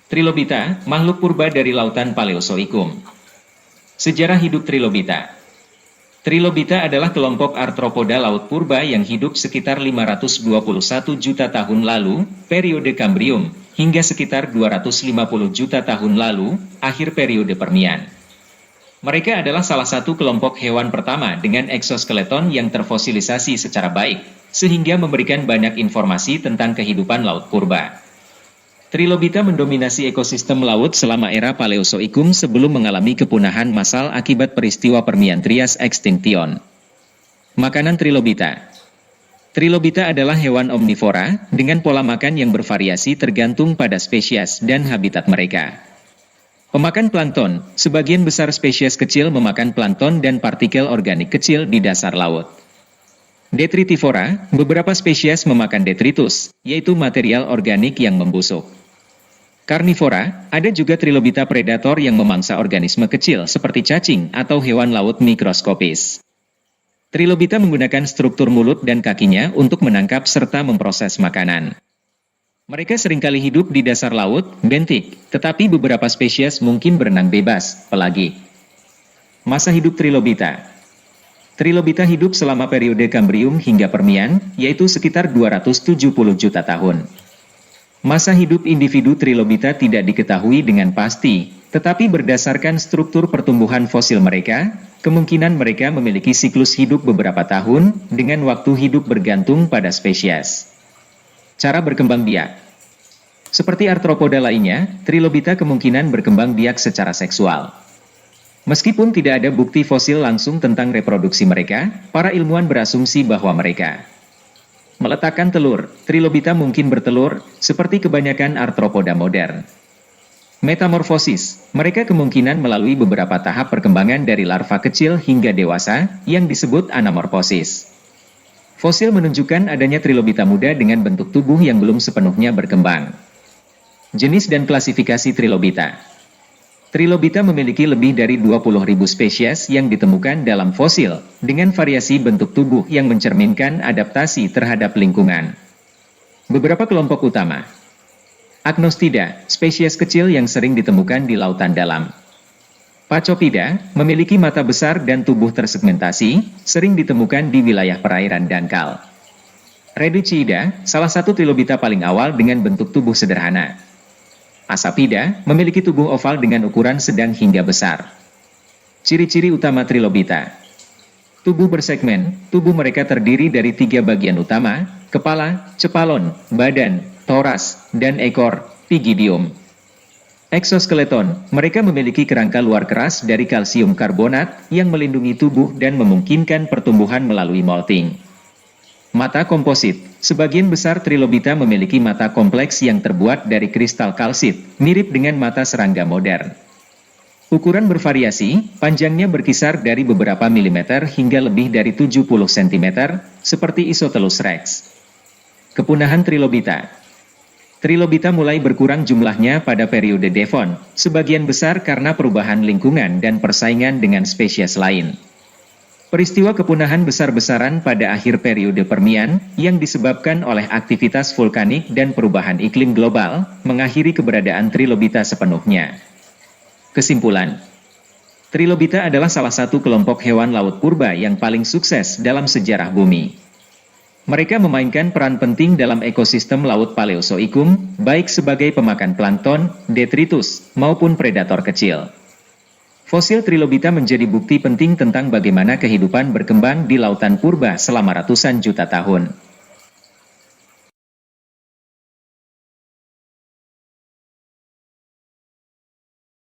Trilobita, makhluk purba dari lautan Paleozoikum. Sejarah hidup Trilobita. Trilobita adalah kelompok arthropoda laut purba yang hidup sekitar 521 juta tahun lalu, periode Kambrium, hingga sekitar 250 juta tahun lalu, akhir periode Permian. Mereka adalah salah satu kelompok hewan pertama dengan eksoskeleton yang terfosilisasi secara baik, sehingga memberikan banyak informasi tentang kehidupan laut purba. Trilobita mendominasi ekosistem laut selama era Paleozoikum sebelum mengalami kepunahan massal akibat peristiwa Permian Trias Extinction. Makanan Trilobita. Trilobita adalah hewan omnivora, dengan pola makan yang bervariasi tergantung pada spesies dan habitat mereka. Pemakan plankton, sebagian besar spesies kecil memakan plankton dan partikel organik kecil di dasar laut. Detritivora, beberapa spesies memakan detritus, yaitu material organik yang membusuk. Karnivora, ada juga trilobita predator yang memangsa organisme kecil seperti cacing atau hewan laut mikroskopis. Trilobita menggunakan struktur mulut dan kakinya untuk menangkap serta memproses makanan. Mereka seringkali hidup di dasar laut, bentik, tetapi beberapa spesies mungkin berenang bebas, pelagik. Masa hidup Trilobita. Trilobita hidup selama periode Kambrium hingga Permian, yaitu sekitar 270 juta tahun. Masa hidup individu Trilobita tidak diketahui dengan pasti, tetapi berdasarkan struktur pertumbuhan fosil mereka, kemungkinan mereka memiliki siklus hidup beberapa tahun, dengan waktu hidup bergantung pada spesies. Cara berkembang biak. Seperti arthropoda lainnya, Trilobita kemungkinan berkembang biak secara seksual. Meskipun tidak ada bukti fosil langsung tentang reproduksi mereka, para ilmuwan berasumsi bahwa mereka meletakkan telur. Trilobita mungkin bertelur, seperti kebanyakan arthropoda modern. Metamorfosis, mereka kemungkinan melalui beberapa tahap perkembangan dari larva kecil hingga dewasa, yang disebut anamorfosis. Fosil menunjukkan adanya Trilobita muda dengan bentuk tubuh yang belum sepenuhnya berkembang. Jenis dan klasifikasi Trilobita. Trilobita memiliki lebih dari 20.000 spesies yang ditemukan dalam fosil, dengan variasi bentuk tubuh yang mencerminkan adaptasi terhadap lingkungan. Beberapa kelompok utama. Acnostida, spesies kecil yang sering ditemukan di lautan dalam. Pachypida, memiliki mata besar dan tubuh tersegmentasi, sering ditemukan di wilayah perairan dangkal. Reducida, salah satu trilobita paling awal dengan bentuk tubuh sederhana. Asapida, memiliki tubuh oval dengan ukuran sedang hingga besar. Ciri-ciri utama Trilobita. Tubuh bersegmen, tubuh mereka terdiri dari 3 bagian utama, kepala, cepalon, badan, toras, dan ekor, pygidium. Eksoskeleton, mereka memiliki kerangka luar keras dari kalsium karbonat, yang melindungi tubuh dan memungkinkan pertumbuhan melalui molting. Mata komposit, sebagian besar Trilobita memiliki mata kompleks yang terbuat dari kristal kalsit, mirip dengan mata serangga modern. Ukuran bervariasi, panjangnya berkisar dari beberapa milimeter hingga lebih dari 70 cm, seperti Isothelus rex. Kepunahan Trilobita. Trilobita mulai berkurang jumlahnya pada periode Devon, sebagian besar karena perubahan lingkungan dan persaingan dengan spesies lain. Peristiwa kepunahan besar-besaran pada akhir periode Permian, yang disebabkan oleh aktivitas vulkanik dan perubahan iklim global, mengakhiri keberadaan Trilobita sepenuhnya. Kesimpulan. Trilobita adalah salah satu kelompok hewan laut purba yang paling sukses dalam sejarah bumi. Mereka memainkan peran penting dalam ekosistem laut Paleozoikum, baik sebagai pemakan plankton, detritus, maupun predator kecil. Fosil Trilobita menjadi bukti penting tentang bagaimana kehidupan berkembang di lautan purba selama ratusan juta tahun.